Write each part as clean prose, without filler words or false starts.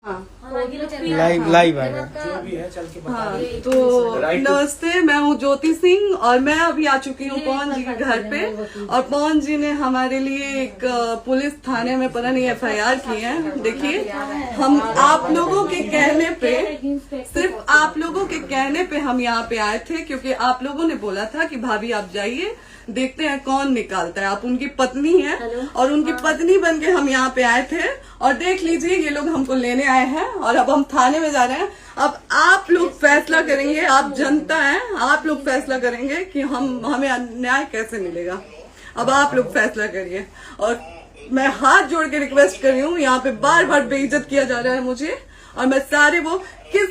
Live live आएगा जो भी है चल के बता हाँ, दीजिए। तो Right to- नमस्ते, मैं हूँ ज्योति सिंह और मैं अभी आ चुकी हूँ पवन जी के घर पे। और पवन जी ने हमारे लिए एक पुलिस थाने में पता नहीं FIR की है। देखिए, हम आप लोगों के कहने पे, सिर्फ आप लोगों के कहने पे हम यहाँ पे आए थे, क्योंकि आप लोगों ने बोला था कि भाभी आप जाइए, देखते हैं कौन निकालता है। आप उनकी पत्नी हैं और उनकी पत्नी बन के हम यहाँ पे आए थे। और देख लीजिए, ये लोग हमको लेने आए हैं और अब हम थाने में जा रहे हैं। अब आप लोग फैसला करेंगे, आप जनता हैं, आप लोग फैसला करेंगे कि हमें न्याय कैसे मिलेगा। अब आप लोग फैसला करिए। और मैं हाथ जोड़ के रिक्वेस्ट कर रही हूँ, यहाँ पे बार बार बेइज्जत किया जा रहा है मुझे। और मैं सारे वो किस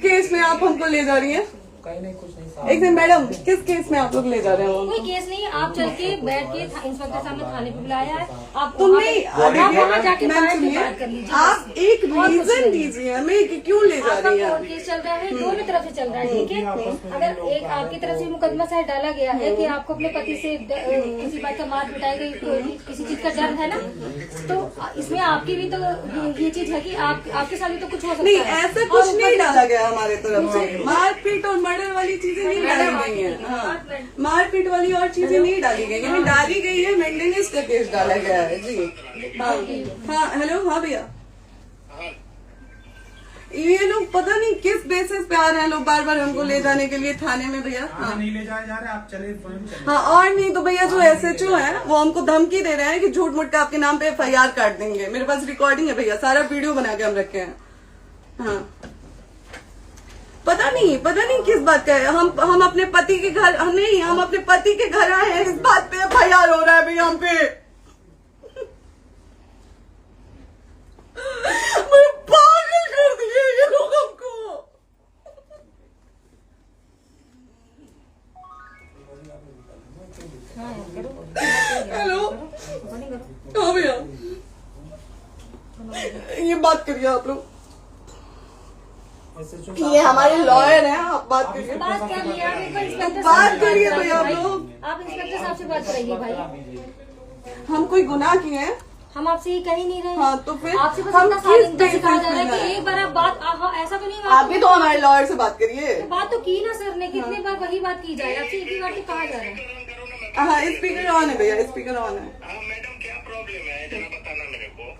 केस में आप हमको ले जा रही हैं? कहीं नहीं, कुछ नहीं। एक दिन मैडम, किस केस में आप लोग ले जा रहे हो? कोई केस नहीं, आप चल के बैठ के इंस्पेक्टर साहब ने थाने पे बुलाया है। आप तुम नहीं, आप वहाँ जाके मैम बैठ के सुनिए, बात कर लीजिए। आप एक रीजन दीजिए हमें कि क्यों ले जा आपका रही कोर्ट हैं। केस चल रहा है, दोनों तरफ से चल रहा है, ठीक है। अगर एक आपकी तरफ से मुकदमा शायद डाला गया है कि आपको अपने पति से किसी बात का मार पिटाई गई, किसी चीज का डर है ना, तो इसमें आपकी भी तो ये चीज है कि आपके साथ भी तो कुछ हो सकता नहीं, है। ऐसा कुछ नहीं डाला गया हमारे तरफ से। मारपीट और मर्डर वाली चीजें नहीं डाली गई है। हाँ, मारपीट वाली और चीजें नहीं डाली गई है। डाली गई है मेंटेनेंस का केस डाला गया है जी। हाँ हेलो, हाँ भैया, ये लोग पता नहीं किस बेसिस पे आ रहे हैं लोग बार बार हमको ले जाने के लिए थाने में भैया। हाँ नहीं ले जाए जा रहे, आप चले स्वयं चले। हाँ, और नहीं तो भैया जो SHO है वो हमको धमकी दे रहे हैं कि झूठ मूठ का आपके नाम पे FIR काट देंगे। मेरे पास रिकॉर्डिंग है भैया, सारा वीडियो बना के हम रखे हैं। हाँ, पता नहीं किस बात का है। हम अपने पति के घर नहीं, हम अपने पति के घर आए हैं, इस बात पे FIR हो रहा है भैया हम पे। मैं पागल कर दिए ये लोग हमको। हेलो, हाँ भैया, ये बात करिए आप लोग। ये हमारे लॉयर हैं, आप बात करिए। बात कर लिया, आप एक बार इंस्पेक्टर बात करिए भैया आप लोग। आप इंस्पेक्टर साहब से बात कराइए भाई। हम कोई गुनाह किए हैं? हम आपसे ये कह ही नहीं रहे। हाँ, तो फिर आपसे बस हम इतना किस साथ सिखाया जा रहा है बेसिस पे कि एक बार आप बात ऐसा तो नहीं आप भी तो हमारे लॉयर से बात करिए। बात तो की ना सर ने, कितनी बार वही बात की जाए, आपसे एक ही बार तो कहा जा रहा है। हाँ, स्पीकर ऑन है भैया, स्पीकर ऑन है। हाँ मैडम, क्या प्रॉब्लम है जरा बताना मेरे को।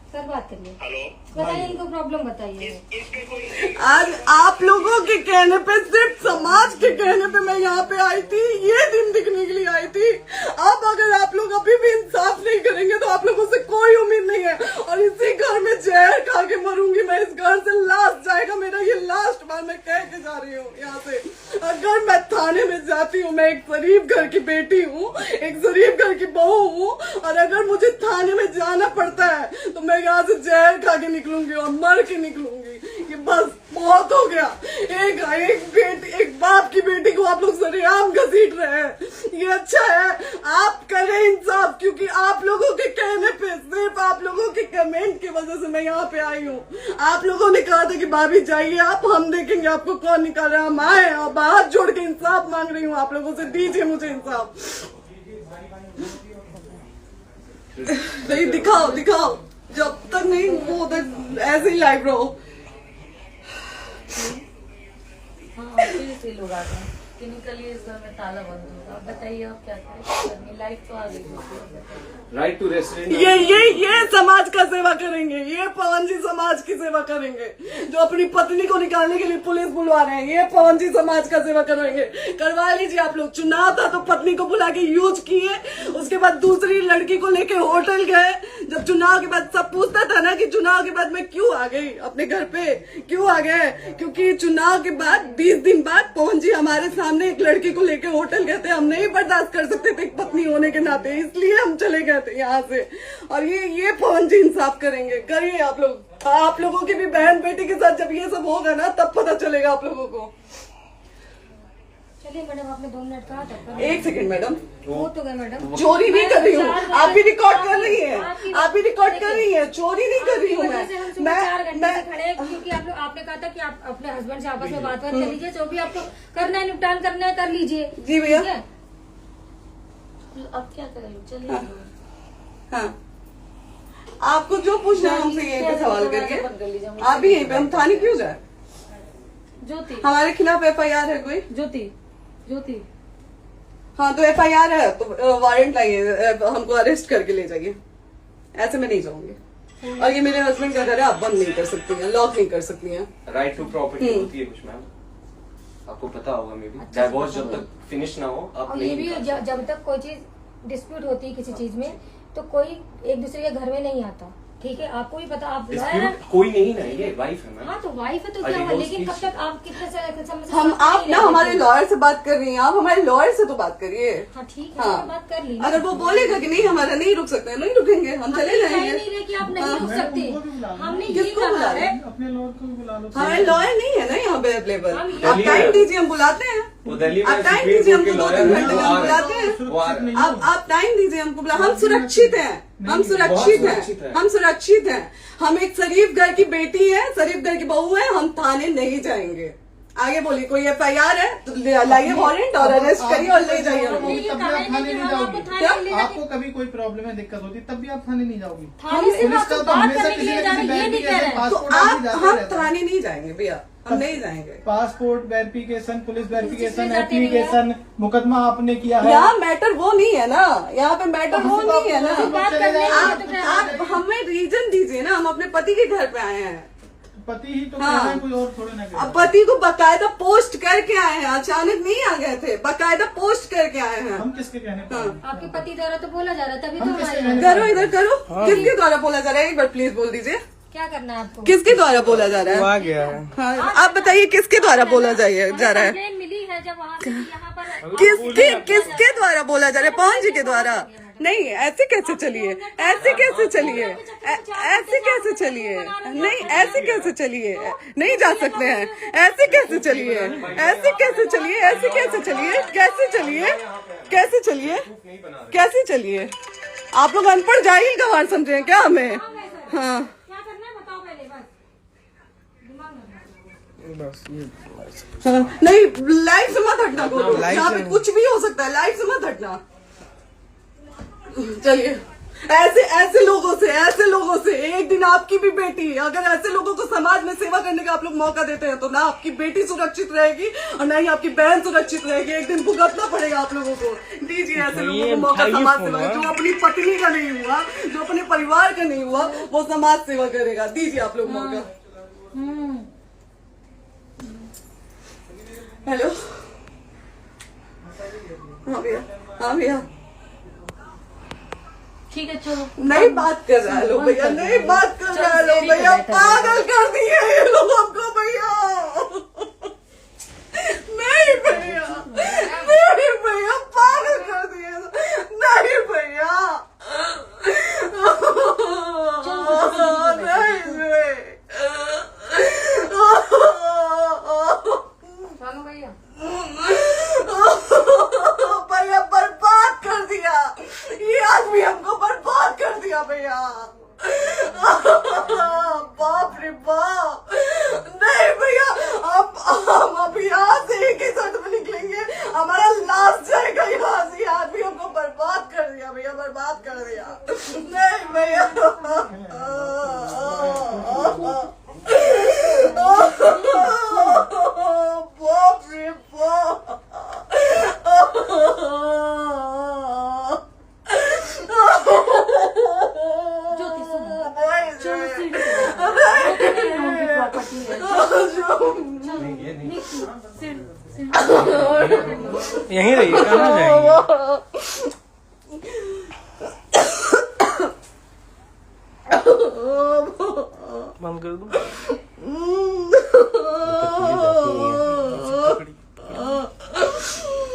सर बात करिए, हेलो, बताइए इनको प्रॉब्लम बताइए। इसके कोई आज आप लोगों के कहने पे, सिर्फ समाज के कहने पे मैं यहाँ पे आई थी, ये दिन दिखने के लिए आई थी। अब अगर आप लोग अभी भी इंसाफ नहीं करेंगे तो आप लोगों से कोई उम्मीद नहीं है। और इसी घर में जहर खा के मरूंगी मैं। इस घर से लास्ट जाएगा मेरा, ये लास्ट बार मैं कह के जा रही हूँ यहाँ से। अगर मैं थाने में जाती हूँ, मैं एक शरीफ घर की बेटी हूँ, एक शरीफ घर की बहू हूँ, और अगर मुझे थाने में जाना पड़ता है तो मैं यहाँ से जहर खा के निकलूंगी और मर के निकलूंगी। ये बस बहुत हो गया। एक बाप की बेटी को आप लोग सरेआम घसीट रहे हैं। ये अच्छा है, आप करें इंसाफ, क्योंकि आप लोगों के कहने पे, सिर्फ आप लोगों के कमेंट की वजह से मैं यहाँ पे आई हूँ। आप लोगों ने कहा था कि भाभी जाइए आप, हम देखेंगे आपको कौन निकाल रहा है। हम आए और हाथ जोड़ के इंसाफ मांग रही हूँ आप लोगों से, दीजिए मुझे इंसाफ। नहीं, दिखाओ, जब तक नहीं वो उधर ऐसे ही लाइव रहो। हाँ, फिर से लोग आ गए कि निकलिए, इस घर में ताला बंद होगा। आप बताइए आप क्या करें, लाइफ तो आ गई। Right to restaurant. ये समाज का सेवा करेंगे, ये पवन जी समाज की सेवा करेंगे। जो अपनी पत्नी को निकालने के लिए पुलिस बुलवा रहे हैं, ये पवन जी समाज का सेवा करेंगे। करवा लीजिए आप लोग। चुनाव था तो पत्नी को बुला के यूज किए, उसके बाद दूसरी लड़की को लेके होटल गए। जब चुनाव के बाद सब पूछता था ना कि चुनाव के बाद मैं क्यों आ गई अपने घर पे, क्यों आ गए, क्योंकि चुनाव के बाद 20 दिन बाद पवन जी हमारे सामने एक लड़की को लेके होटल गए थे। हम नहीं बर्दाश्त कर सकते थे एक पत्नी होने के नाते, इसलिए हम चले गए थे यहाँ से। और ये पवन जी इंसाफ करेंगे। करिए आप लोग। आप लोगों की भी बहन बेटी के साथ जब ये सब होगा ना, तब पता चलेगा आप लोगों को। चलिए मैडम, आपने 2 मिनट कहा था। एक सेकंड मैडम, वो तो गए मैडम। चोरी नहीं कर रही हूँ, आप भी रिकॉर्ड कर रही हैं, आप भी रिकॉर्ड कर रही हैं। चोरी नहीं कर रही हूँ मैं। 4 घंटे से खड़े हैं, क्योंकि आपने कहा था कि आप अपने हस्बैंड से आपस में बात कर लीजिए, जो भी आपको करना है, निपटान करना है, कर लीजिए। जी भैया। ठीक है? अब क्या करें, चलिए। हाँ, आपको जो पूछना है हमसे यहीं पे सवाल करिए। आप भी यहीं पे, हम थाने क्यों जाए? ज्योति, हमारे खिलाफ FIR है कोई? ज्योति हाँ तो FIR है तो वारंट लाइए, हमको अरेस्ट करके ले जाइए। ऐसे मैं नहीं जाऊंगी। और ये मेरे हस्बैंड का घर है, आप बंद नहीं कर सकती हैं, लॉक नहीं कर सकती हैं। राइट टू प्रॉपर्टी होती है कुछ मैम, आपको पता होगा मे बी। डाइवोर्स जब तक फिनिश ना हो आप और ये नहीं भी जब तक कोई चीज डिस्प्यूट होती है किसी चीज में, तो कोई एक दूसरे के घर में नहीं आता, ठीक है? आपको भी पता, आप लॉयर हैं। डिस्प्यूट कोई नहीं ना, ये वाइफ है मैम। हाँ तो वाइफ है तो क्या हुआ, लेकिन कब तक आप कितने समय से हम, साथ आप नहीं ना रहते हमारे थे? लॉयर से बात कर रही हैं, आप हमारे लॉयर से तो बात करिए। हाँ ठीक है, हाँ। मैंने बात कर ली। अगर वो बोलेगा कि नहीं हमारा नहीं रुक सकते, नहीं रुकेंगे, हम चले कह जाएंगे। नहीं रहे कि आप नहीं रुक सकते, उनको भी बुला लो। हमने ये किसको कहा बुला है। अपने लॉयर को भी बुला लो। हमारे लॉयर नहीं है ना यहाँ पे अवेलेबल। हम आप टाइम दीजिए, हम बुलाते हैं। वो दिल्ली में आप टाइम सुप्रीम दीजिए, कोर्ट के हमको 2-3 लॉयर घंटे हैं, में वो हम आ बुलाते रहे हैं। हैं, वो आ रहे हैं। आप टाइम दीजिए हमको, हम सुरक्षित हैं, हम सुरक्षित सुरक्षित हैं, हैं। हम सुरक्षित हैं। हम एक शरीफ घर की बेटी है, शरीफ घर की बहू है, हम थाने नहीं जाएंगे। आगे बोलिए, कोई FIR है तो लाइए वारंट और अरेस्ट करिए और ले जाइए हमको। ये तब भी कहा आप है थाने कि नहीं हम जाओगी। आपको थाने क्या? ले जाके- आपको कभी कोई प्रॉब्लम है, दिक्कत होती, तब भी आप थाने नहीं जाओगी। थाने से पुलिस आप का तो तो बात हमेशा करने के किसी लिए न जा किसी रहे हैं, ये नहीं कह रहे हैं। तो पासपोर्ट आप, आदमी जाते हम रहते हैं। थाने नहीं जाएंगे भैया, हम नहीं जाएंगे। पासपोर्ट वेरिफिकेशन, पुलिस वेरिफिकेशन, किस चीज़ में जाते नहीं एप्लीकेशन, मुकदमा आपने किया है। यहाँ मैटर वो नहीं है ना, यहाँ पे मैटर वो नहीं है ना। बात करने के लिए तो क्या- आप हमें रीजन दीजिए ना, हम अपने पति के घर पे आए हैं। पति ही तो हाँ। कह रहे हैं, कोई और थोड़े ना कह रहे अब हैं। पति को बकायदा पोस्ट करके आए हैं, अचानक नहीं आ गए थे, बकायदा पोस्ट करके आए हैं। हम किसके कहने पर आए? आपके पति द्वारा तो बोला जा रहा है, तभी तो हम हम किसके आए कहने हैं। पर करो आए? इधर करो, किसके द्वारा बोला जा रहा है, एक बार प्लीज बोल दीजिए, क्या करना है आपको? किसके द्वारा बोला जा रहा है? आ गया है। हाँ, आप बताइए किसके द्वारा बोला जा रहा है? कंप्लेन मिली है जब वहाँ से यहाँ पर किसके द्वारा बोला जा रहा है? पवन जी के द्वारा? नहीं, ऐसे कैसे चलिए, ऐसे कैसे चलिए, ऐसे कैसे चलिए, नहीं ऐसे कैसे चलिए, नहीं जा सकते हैं, ऐसे कैसे चलिए, ऐसे कैसे चलिए, ऐसे कैसे चलिए, कैसे चलिए, कैसे चलिए, कैसे चलिए? आप लोग अनपढ़ जाहिल गंवार समझे हैं क्या हमें? हाँ क्या करना है बताओ पहले, बस दिमाग में हाँ, नहीं लाइफ से मत हटना, को यहाँ पे कुछ भी हो सकता है, लाइफ से मत हटना। चलिए, ऐसे लोगों से एक दिन आपकी भी बेटी, अगर ऐसे लोगों को समाज में सेवा करने का आप लोग मौका देते हैं तो ना आपकी बेटी सुरक्षित रहेगी और ना ही आपकी बहन सुरक्षित रहेगी। एक दिन भुगतना पड़ेगा आप लोगों को। दीजिए ऐसे लोगों को मौका समाज सेवा का, जो अपनी पत्नी का नहीं हुआ, जो अपने परिवार का नहीं हुआ, वो समाज सेवा करेगा। दीजिए आप लोग मौका। हेलो, हाँ भैया, हाँ भैया, ठीक है चलो। नहीं बात कर रहा है लोग भैया, नहीं बात कर रहा है लोग भैया, पागल कर दिए ये लोग हमको भैया। नहीं भैया, नहीं भैया, पागल कर दिए, नहीं भैया, नहीं चलो भैया, भैया बर्बाद कर दिया ये आदमी, हमको बर्बाद कर दिया भैया। बाप रे बाप, नहीं भैया, हम अब यहाँ से एक ही शर्त में निकलेंगे, हमारा लास्ट जाएगा यहाँ से। ये आदमी हमको बर्बाद कर दिया भैया, बर्बाद कर दिया। नहीं भैया, बाप रे बाप, ज्योति सुनो, नहीं, चलो सीढ़ी नहीं, प्रॉपर्टी है, ये नहीं। सीढ़ी यहीं रहिए, कहाँ जाएंगे? बंद कर दूं?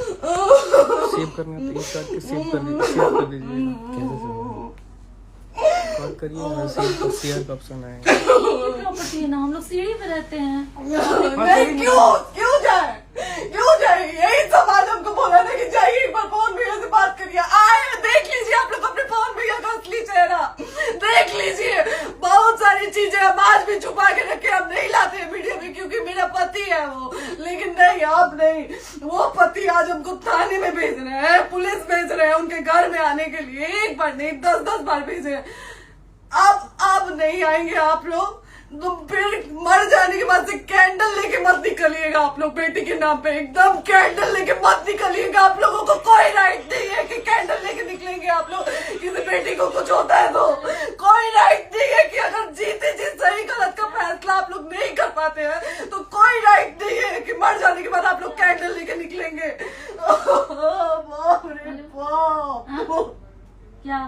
सेव करना तो इस बात के सेव कर दीजिए। कॉल करिए, शेयर का ऑप्शन आएगा। प्रॉपर्टी है ना, हम लोग सीढ़ी पे रहते हैं। नहीं, क्यों जाए? यही समाज हमको बोला था कि जाइए एक बार पवन भैया से बात करिए। आए, देख लीजिए आप लोग अपने पवन भैया का असली चेहरा, देख लीजिए। बहुत सारी चीजें हम आज भी छुपा के रखे, हम नहीं लाते वीडियो में क्योंकि मेरा पति है वो, लेकिन नहीं, अब नहीं। वो पति आज हमको थाने में भेज रहे हैं, पुलिस भेज रहे हैं उनके घर में आने के लिए, एक बार नहीं 10-10 बार भेजे हैं। अब नहीं आएंगे आप लोग, तो फिर मर जाने के बाद से कैंडल लेके मत निकलिएगा आप लोग बेटी के नाम पे, एकदम कैंडल लेके मत निकलिएगा। आप लोगों को कोई राइट नहीं है कि कैंडल लेके निकलेंगे आप लोग। किसी बेटी को कुछ होता है तो कोई राइट नहीं है कि अगर जीते जी सही गलत का फैसला आप लोग नहीं कर पाते हैं तो कोई राइट नहीं है कि मर जाने के बाद आप लोग कैंडल लेके निकलेंगे। बाप रे बाप, क्या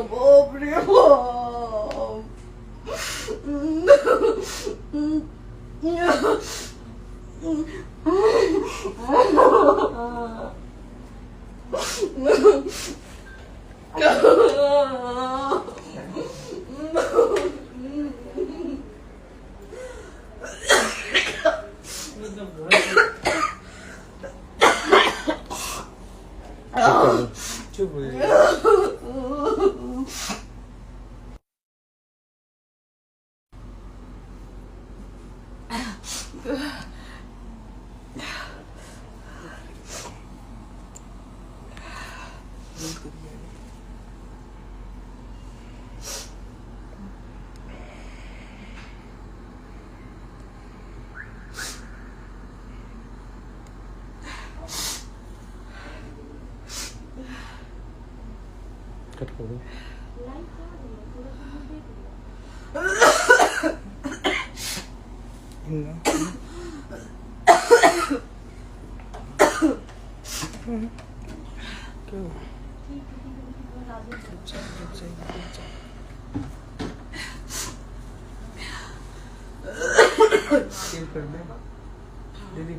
बाप रे चुप हो जाइए। कट कर दो। सेव कर दे दीदी।